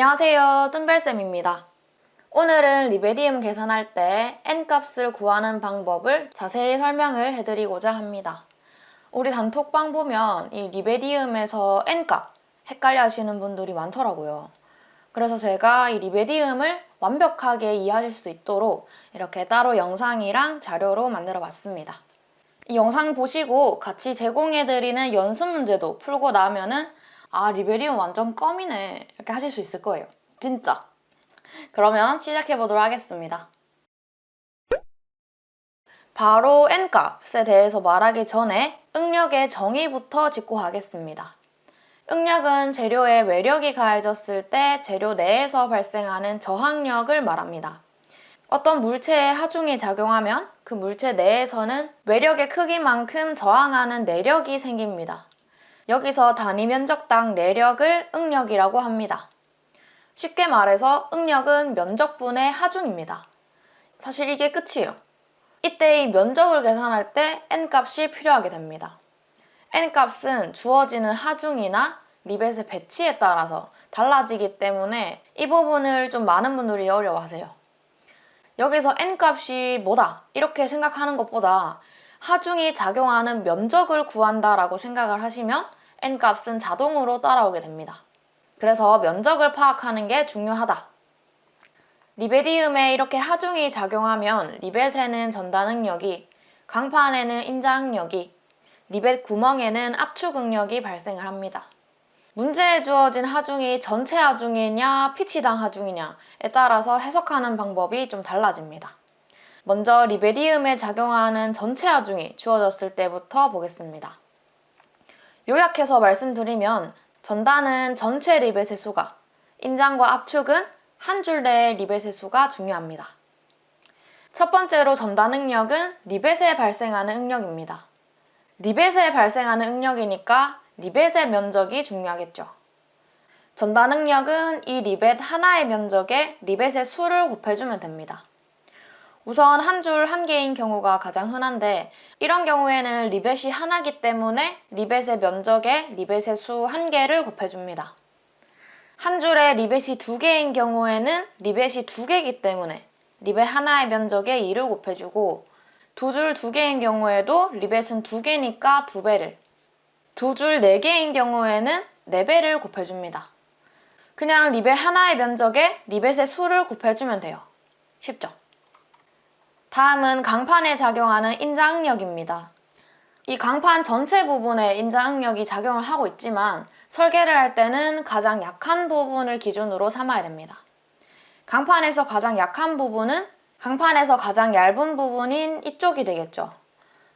안녕하세요, 뜬별쌤입니다. 오늘은 리베디움 계산할 때 n값을 구하는 방법을 자세히 설명을 해드리고자 합니다. 우리 단톡방 보면 이 리베디움에서 n값 헷갈려 하시는 분들이 많더라고요. 그래서 제가 이 리베디움을 완벽하게 이해하실 수 있도록 이렇게 따로 영상이랑 자료로 만들어 봤습니다. 이 영상 보시고 같이 제공해드리는 연습 문제도 풀고 나면은 리베디움 완전 껌이네 이렇게 하실 수 있을 거예요. 진짜. 그러면 시작해보도록 하겠습니다. 바로 n값에 대해서 말하기 전에 응력의 정의부터 짚고 가겠습니다. 응력은 재료에 외력이 가해졌을 때 재료 내에서 발생하는 저항력을 말합니다. 어떤 물체에 하중이 작용하면 그 물체 내에서는 외력의 크기만큼 저항하는 내력이 생깁니다. 여기서 단위 면적당 내력을 응력이라고 합니다. 쉽게 말해서 응력은 면적분의 하중입니다. 사실 이게 끝이에요. 이때 이 면적을 계산할 때 n값이 필요하게 됩니다. n값은 주어지는 하중이나 리벳의 배치에 따라서 달라지기 때문에 이 부분을 좀 많은 분들이 어려워하세요. 여기서 n값이 뭐다 이렇게 생각하는 것보다 하중이 작용하는 면적을 구한다라고 생각을 하시면 n값은 자동으로 따라오게 됩니다. 그래서 면적을 파악하는 게 중요하다. 리베디움에 이렇게 하중이 작용하면 리벳에는 전단응력이, 강판에는 인자응력이, 리벳 구멍에는 압축응력이 발생을 합니다. 문제에 주어진 하중이 전체 하중이냐 피치당 하중이냐에 따라서 해석하는 방법이 좀 달라집니다. 먼저 리베디움에 작용하는 전체 하중이 주어졌을 때부터 보겠습니다. 요약해서 말씀드리면 전단은 전체 리벳의 수가, 인장과 압축은 한 줄 내의 리벳의 수가 중요합니다. 첫 번째로 전단 응력은 리벳에 발생하는 응력입니다. 리벳에 발생하는 응력이니까 리벳의 면적이 중요하겠죠. 전단 응력은 이 리벳 하나의 면적에 리벳의 수를 곱해주면 됩니다. 우선 한 줄 한 개인 경우가 가장 흔한데 이런 경우에는 리벳이 하나이기 때문에 리벳의 면적에 리벳의 수 한 개를 곱해줍니다. 한 줄에 리벳이 두 개인 경우에는 리벳이 두 개이기 때문에 리벳 하나의 면적에 2를 곱해주고 두 줄 두 개인 경우에도 리벳은 두 개니까 두 배를, 두 줄 네 개인 경우에는 네 배를 곱해줍니다. 그냥 리벳 하나의 면적에 리벳의 수를 곱해주면 돼요. 쉽죠? 다음은 강판에 작용하는 인자응력입니다. 이 강판 전체 부분에 인자응력이 작용을 하고 있지만 설계를 할 때는 가장 약한 부분을 기준으로 삼아야 됩니다. 강판에서 가장 약한 부분은 강판에서 가장 얇은 부분인 이쪽이 되겠죠.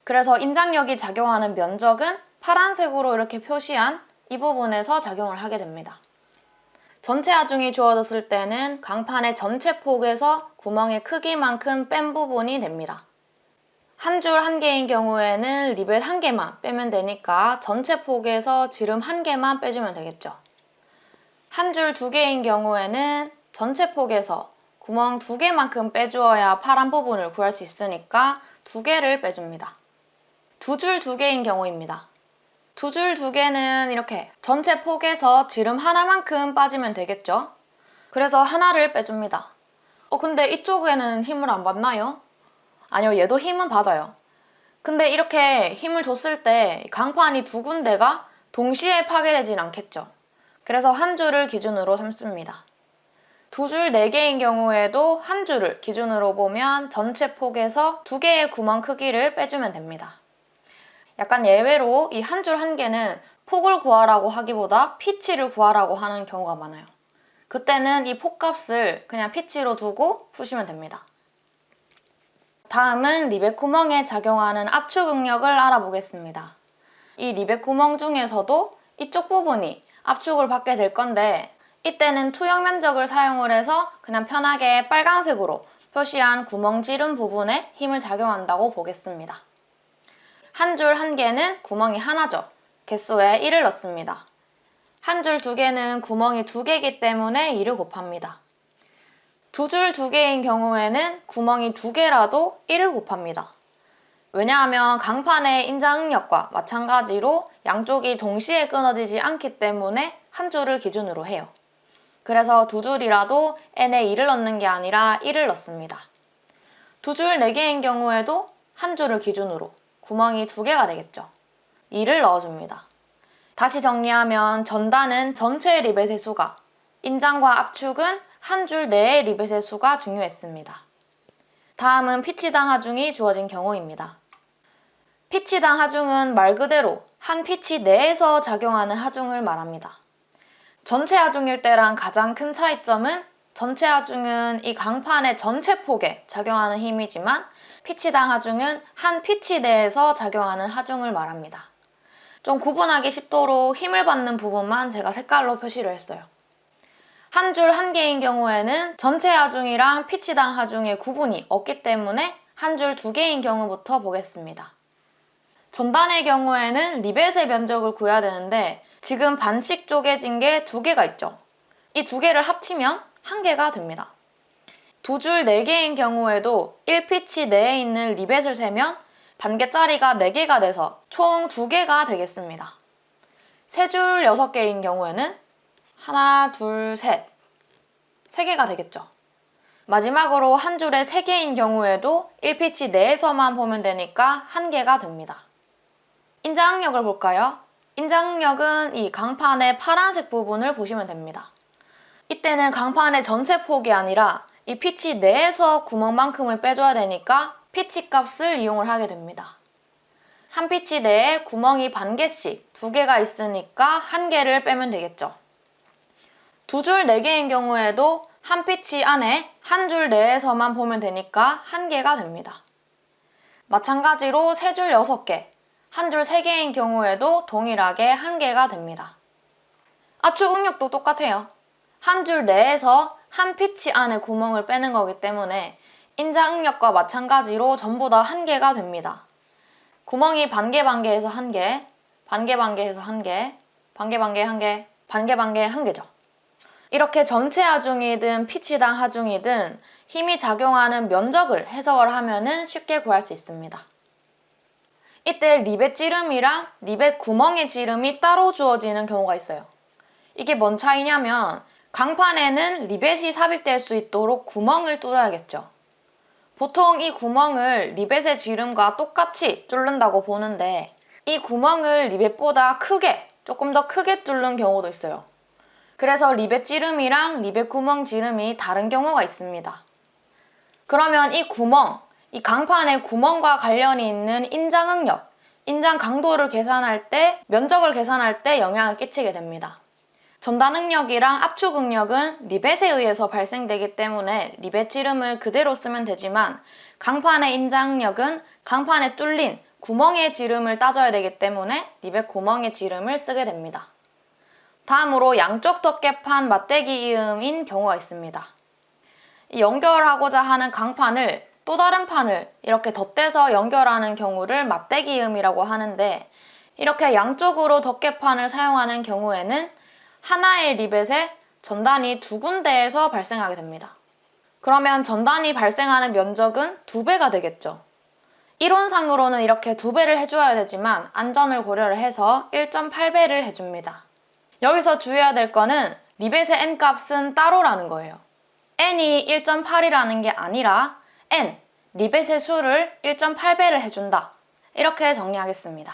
그래서 인장력이 작용하는 면적은 파란색으로 이렇게 표시한 이 부분에서 작용을 하게 됩니다. 전체 하중이 주어졌을 때는 강판의 전체 폭에서 구멍의 크기만큼 뺀 부분이 됩니다. 한 줄 한 개인 경우에는 리벳 한 개만 빼면 되니까 전체 폭에서 지름 한 개만 빼주면 되겠죠. 한 줄 두 개인 경우에는 전체 폭에서 구멍 두 개만큼 빼주어야 파란 부분을 구할 수 있으니까 두 개를 빼줍니다. 두 줄 두 개인 경우입니다. 두 줄 두 개는 이렇게 전체 폭에서 지름 하나만큼 빠지면 되겠죠? 그래서 하나를 빼줍니다. 근데 이쪽에는 힘을 안 받나요? 아니요, 얘도 힘은 받아요. 근데 이렇게 힘을 줬을 때 강판이 두 군데가 동시에 파괴되진 않겠죠? 그래서 한 줄을 기준으로 삼습니다. 두 줄 네 개인 경우에도 한 줄을 기준으로 보면 전체 폭에서 두 개의 구멍 크기를 빼주면 됩니다. 약간 예외로 이 한 줄 한 개는 폭을 구하라고 하기보다 피치를 구하라고 하는 경우가 많아요. 그때는 이 폭값을 그냥 피치로 두고 푸시면 됩니다. 다음은 리벳 구멍에 작용하는 압축 응력을 알아보겠습니다. 이 리벳 구멍 중에서도 이쪽 부분이 압축을 받게 될 건데 이때는 투영 면적을 사용을 해서 그냥 편하게 빨간색으로 표시한 구멍 지름 부분에 힘을 작용한다고 보겠습니다. 한 줄 한 개는 구멍이 하나죠. 개수에 1을 넣습니다. 한 줄 두 개는 구멍이 두 개이기 때문에 2를 곱합니다. 두 줄 두 개인 경우에는 구멍이 두 개라도 1을 곱합니다. 왜냐하면 강판의 인자응력과 마찬가지로 양쪽이 동시에 끊어지지 않기 때문에 한 줄을 기준으로 해요. 그래서 두 줄이라도 n에 2를 넣는 게 아니라 1을 넣습니다. 두 줄 4개인 경우에도 한 줄을 기준으로 구멍이 2개가 되겠죠. 2를 넣어줍니다. 다시 정리하면 전단은 전체 리벳의 수가, 인장과 압축은 한 줄 내의 리벳의 수가 중요했습니다. 다음은 피치당 하중이 주어진 경우입니다. 피치당 하중은 말 그대로 한 피치 내에서 작용하는 하중을 말합니다. 전체 하중일 때랑 가장 큰 차이점은 전체 하중은 이 강판의 전체 폭에 작용하는 힘이지만 피치당 하중은 한 피치 내에서 작용하는 하중을 말합니다. 좀 구분하기 쉽도록 힘을 받는 부분만 제가 색깔로 표시를 했어요. 한 줄 1개인 경우에는 전체 하중이랑 피치당 하중의 구분이 없기 때문에 한 줄 2개인 경우부터 보겠습니다. 전단의 경우에는 리벳의 면적을 구해야 되는데 지금 반씩 쪼개진 게 2개가 있죠. 이 2개를 합치면 1개가 됩니다. 두 줄 4개인 경우에도 1피치 내에 있는 리벳을 세면 반개짜리가 4개가 돼서 총 2개가 되겠습니다. 세 줄 6개인 경우에는 하나, 둘, 셋, 3개가 되겠죠. 마지막으로 한 줄에 3개인 경우에도 1피치 내에서만 보면 되니까 1개가 됩니다. 인장응력을 볼까요? 인장응력은 이 강판의 파란색 부분을 보시면 됩니다. 이때는 강판의 전체 폭이 아니라 이 피치 내에서 구멍만큼을 빼줘야 되니까 피치 값을 이용을 하게 됩니다. 한 피치 내에 구멍이 반개씩 2개가 있으니까 1개를 빼면 되겠죠. 두 줄 4개인 경우에도 한 피치 안에 한 줄 내에서만 보면 되니까 1개가 됩니다. 마찬가지로 세 줄 6개, 한 줄 3개인 경우에도 동일하게 1개가 됩니다. 압축 응력도 똑같아요. 한 줄 내에서 한 피치 안에 구멍을 빼는 거기 때문에 인장 응력과 마찬가지로 전부 다 1개가 됩니다. 구멍이 반개반개해서 1개, 반개반개해서 1개, 반개반개 1개, 반개반개 1개죠. 이렇게 전체 하중이든 피치당 하중이든 힘이 작용하는 면적을 해석을 하면 쉽게 구할 수 있습니다. 이때 리벳 지름이랑 리벳 구멍의 지름이 따로 주어지는 경우가 있어요. 이게 뭔 차이냐면 강판에는 리벳이 삽입될 수 있도록 구멍을 뚫어야겠죠. 보통 이 구멍을 리벳의 지름과 똑같이 뚫는다고 보는데 이 구멍을 리벳보다 크게, 조금 더 크게 뚫는 경우도 있어요. 그래서 리벳 지름이랑 리벳 구멍 지름이 다른 경우가 있습니다. 그러면 이 구멍, 이 강판의 구멍과 관련이 있는 인장 응력, 인장 강도를 계산할 때, 면적을 계산할 때 영향을 끼치게 됩니다. 전단 응력이랑 압축 응력은 리벳에 의해서 발생되기 때문에 리벳 지름을 그대로 쓰면 되지만 강판의 인장 응력은 강판에 뚫린 구멍의 지름을 따져야 되기 때문에 리벳 구멍의 지름을 쓰게 됩니다. 다음으로 양쪽 덮개판 맞대기 이음인 경우가 있습니다. 연결하고자 하는 강판을 또 다른 판을 이렇게 덧대서 연결하는 경우를 맞대기 이음이라고 하는데 이렇게 양쪽으로 덮개판을 사용하는 경우에는 하나의 리벳에 전단이 2군데에서 발생하게 됩니다. 그러면 전단이 발생하는 면적은 2배가 되겠죠. 이론상으로는 이렇게 2배를 해줘야 되지만 안전을 고려를 해서 1.8배를 해줍니다. 여기서 주의해야 될 거는 리벳의 n값은 따로라는 거예요. n이 1.8이라는 게 아니라 n, 리벳의 수를 1.8배를 해준다. 이렇게 정리하겠습니다.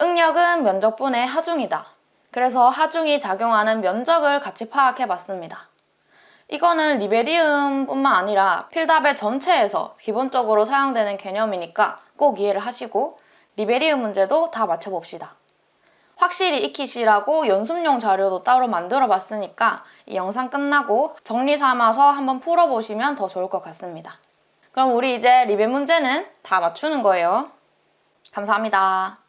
응력은 면적분의 하중이다. 그래서 하중이 작용하는 면적을 같이 파악해 봤습니다. 이거는 리베리움뿐만 아니라 필답의 전체에서 기본적으로 사용되는 개념이니까 꼭 이해를 하시고 리베리움 문제도 다 맞춰봅시다. 확실히 익히시라고 연습용 자료도 따로 만들어 봤으니까 이 영상 끝나고 정리 삼아서 한번 풀어보시면 더 좋을 것 같습니다. 그럼 우리 이제 리벳 문제는 다 맞추는 거예요. 감사합니다.